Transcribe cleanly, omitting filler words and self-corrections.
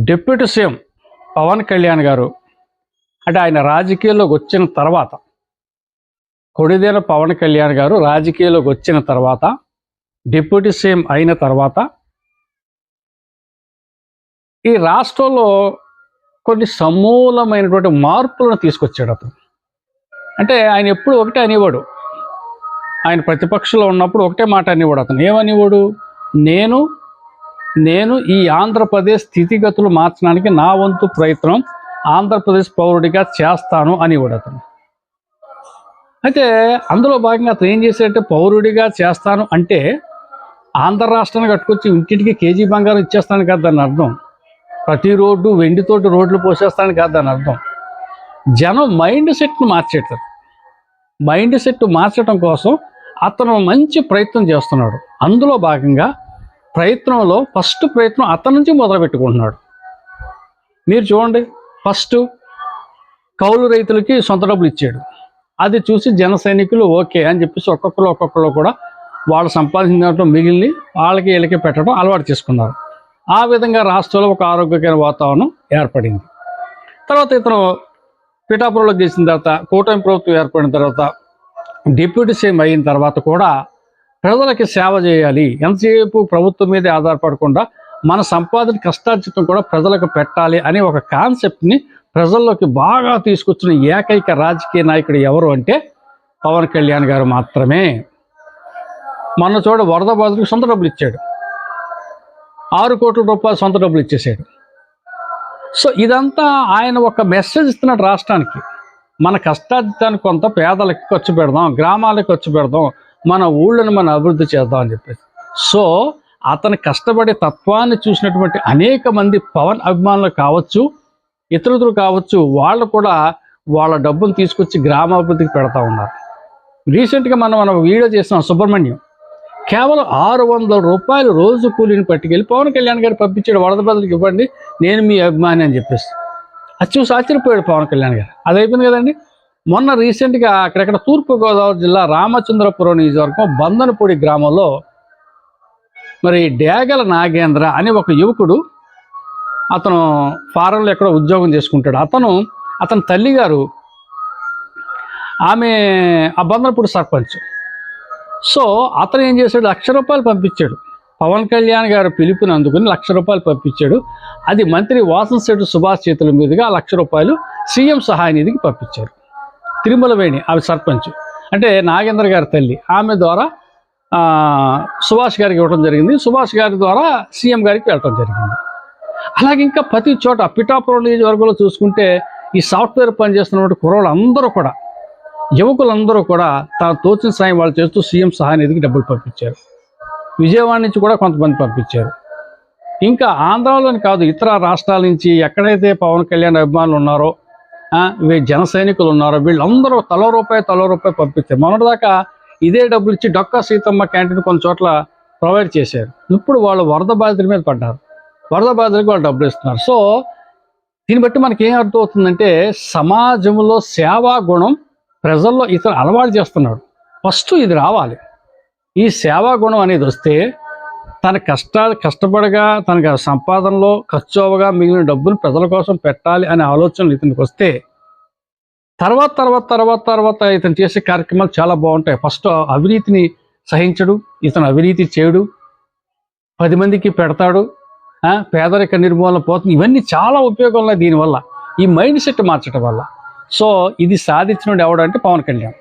Deputy CM Pawan Kalyan గారు అంటే ఆయన రాజకీయాల్లోకి వచ్చిన తర్వాత, కొడిదేల పవన్ కళ్యాణ్ గారు రాజకీయాల్లోకి వచ్చిన తర్వాత, డిప్యూటీ సీఎం అయిన తర్వాత ఈ రాష్ట్రంలో కొన్ని సమూలమైనటువంటి మార్పులను తీసుకొచ్చాడు అతను. అంటే ఆయన ఎప్పుడు ఒకటే అనేవాడు, ఆయన ప్రతిపక్షంలో ఉన్నప్పుడు ఒకటే మాట అనేవాడు. అతను ఏమనేవాడు? నేను ఈ ఆంధ్రప్రదేశ్ స్థితిగతులు మార్చడానికి నా వంతు ప్రయత్నం ఆంధ్రప్రదేశ్ పౌరుడిగా చేస్తాను అనేవాడు అతను. అయితే అందులో భాగంగా అతను ఏం చేశాడంటే, పౌరుడిగా చేస్తాను అంటే ఆంధ్ర రాష్ట్రాన్ని కట్టుకొచ్చి ఇంటింటికి కేజీ బంగారం ఇచ్చేస్తాను కాదు దాని అర్థం. ప్రతి రోడ్డు వెండితోటి రోడ్లు పోసేస్తాను కాదు దాని అర్థం. జనం మైండ్ సెట్ను మార్చేటారు. మైండ్ సెట్ మార్చడం కోసం అతను మంచి ప్రయత్నం చేస్తున్నాడు. అందులో భాగంగా ప్రయత్నంలో ఫస్ట్ ప్రయత్నం అతని నుంచి మొదలు పెట్టుకుంటున్నాడు. మీరు చూడండి, ఫస్ట్ కౌలు రైతులకి సొంత డబ్బులు ఇచ్చాడు. అది చూసి జన సైనికులు ఓకే అని చెప్పేసి ఒక్కొక్కరు కూడా వాళ్ళు సంపాదించిన మిగిలిన వాళ్ళకి వీళ్ళకి పెట్టడం అలవాటు చేసుకున్నారు. ఆ విధంగా రాష్ట్రంలో ఒక ఆరోగ్యకరమైన వాతావరణం ఏర్పడింది. తర్వాత ఇతను పిఠాపురంలో చేసిన తర్వాత, కూటమి ప్రభుత్వం ఏర్పడిన తర్వాత, డిప్యూటీ సీఎం అయిన తర్వాత కూడా ప్రజలకి సేవ చేయాలి, ఎంతసేపు ప్రభుత్వం మీదే ఆధారపడకుండా మన సంపాదన కష్టార్జితం కూడా ప్రజలకు పెట్టాలి అనే ఒక కాన్సెప్ట్ని ప్రజల్లోకి బాగా తీసుకొచ్చిన ఏకైక రాజకీయ నాయకుడు ఎవరు అంటే పవన్ కళ్యాణ్ గారు మాత్రమే. మొన్న వరద బాధితులకు సొంత డబ్బులు ఇచ్చాడు. 6 కోట్ల రూపాయలు సొంత డబ్బులు ఇచ్చేసాడు. సో ఇదంతా ఆయన ఒక మెసేజ్ ఇస్తున్నాడు రాష్ట్రానికి. మన కష్టార్జితాన్ని కొంత పేదలకు ఖర్చు పెడదాం, గ్రామాలకు ఖర్చు పెడదాం, మన ఊళ్ళని మనం అభివృద్ధి చేద్దాం అని చెప్పేసి. సో అతని కష్టపడే తత్వాన్ని చూసినటువంటి అనేక మంది పవన్ అభిమానులు కావచ్చు, ఇతరులు కావచ్చు, వాళ్ళు కూడా వాళ్ళ డబ్బును తీసుకొచ్చి గ్రామాభివృద్ధికి పెడతా ఉన్నారు. రీసెంట్గా మనం వీడియో చేసిన సుబ్రహ్మణ్యం కేవలం 600 రూపాయలు రోజు కూలీని పట్టుకెళ్ళి పవన్ కళ్యాణ్ గారు పంపించాడు, వరద బాధితులకు ఇవ్వండి, నేను మీ అభిమాని అని చెప్పేసి. అది చూసి ఆశ్చర్యపోయాడు పవన్ కళ్యాణ్ గారు. అది అయిపోయింది కదండి. మొన్న రీసెంట్గా అక్కడెక్కడ తూర్పుగోదావరి జిల్లా రామచంద్రపురం నియోజకవర్గం బందనపూడి గ్రామంలో మరి డేగల నాగేంద్ర అనే ఒక యువకుడు, అతను ఫారెన్లో ఎక్కడో ఉద్యోగం చేసుకుంటాడు. అతని తల్లిగారు ఆమె ఆ బందనపూడి సర్పంచ్. సో అతను ఏం చేశాడు, 1,00,000 రూపాయలు పంపించాడు. పవన్ కళ్యాణ్ గారు పిలుపుని అందుకుని 1,00,000 రూపాయలు పంపించాడు. అది మంత్రి వాసంశెట్టి సుభాష్ చేతుల మీదుగా 1,00,000 రూపాయలు సీఎం సహాయ నిధికి పంపించారు. తిరుమల వేణి ఆమె సర్పంచ్, అంటే నాగేంద్ర గారి తల్లి, ఆమె ద్వారా సుభాష్ గారికి ఇవ్వడం జరిగింది. సుభాష్ గారి ద్వారా సీఎం గారికి వెళ్ళడం జరిగింది. అలాగే ఇంకా ప్రతి చోట పిఠాపురం నియోజకవర్గంలో చూసుకుంటే ఈ సాఫ్ట్వేర్ పనిచేస్తున్నటువంటి కుర్రోళ్ళందరూ కూడా, యువకులందరూ కూడా తన తోచిన సాయం వాళ్ళు చేస్తూ సీఎం సహాయ నిధికి డబ్బులు పంపించారు. విజయవాడ నుంచి కూడా కొంతమంది పంపించారు. ఇంకా ఆంధ్రాలోని కాదు, ఇతర రాష్ట్రాల నుంచి ఎక్కడైతే పవన్ కళ్యాణ్ అభిమానులు ఉన్నారో, జన సైనికులు ఉన్నారో, వీళ్ళందరూ తలో రూపాయి పంపించారు. మొన్నటిదాకా ఇదే డబ్బులు ఇచ్చి డొక్కా సీతమ్మ క్యాంటీన్ కొన్ని చోట్ల ప్రొవైడ్ చేశారు. ఇప్పుడు వాళ్ళు వరద బాధితుల మీద పడ్డారు, వరద బాధితులకు వాళ్ళు డబ్బులు ఇస్తున్నారు. సో దీన్ని బట్టి మనకి ఏం అర్థం అవుతుందంటే, సమాజంలో సేవా గుణం ప్రజల్లో ఇతను అలవాటు చేస్తున్నాడు. ఫస్ట్ ఇది రావాలి. ఈ సేవా గుణం అనేది వస్తే తన కష్టపడగా తన సంపాదనలో ఖర్చు అవ్వగా మిగిలిన డబ్బులు ప్రజల కోసం పెట్టాలి అనే ఆలోచనలు ఇతనికి వస్తే తర్వాత ఇతను చేసే కార్యక్రమాలు చాలా బాగుంటాయి. ఫస్ట్ అవినీతిని సహించడు, ఇతను అవినీతి చేయడు, 10 మందికి పెడతాడు, పేదరిక నిర్మూలన పోతుంది. ఇవన్నీ చాలా ఉపయోగం ఉన్నాయి దీనివల్ల, ఈ మైండ్ సెట్ మార్చడం వల్ల. సో ఇది సాధించిన ఎవడంటే పవన్ కళ్యాణ్.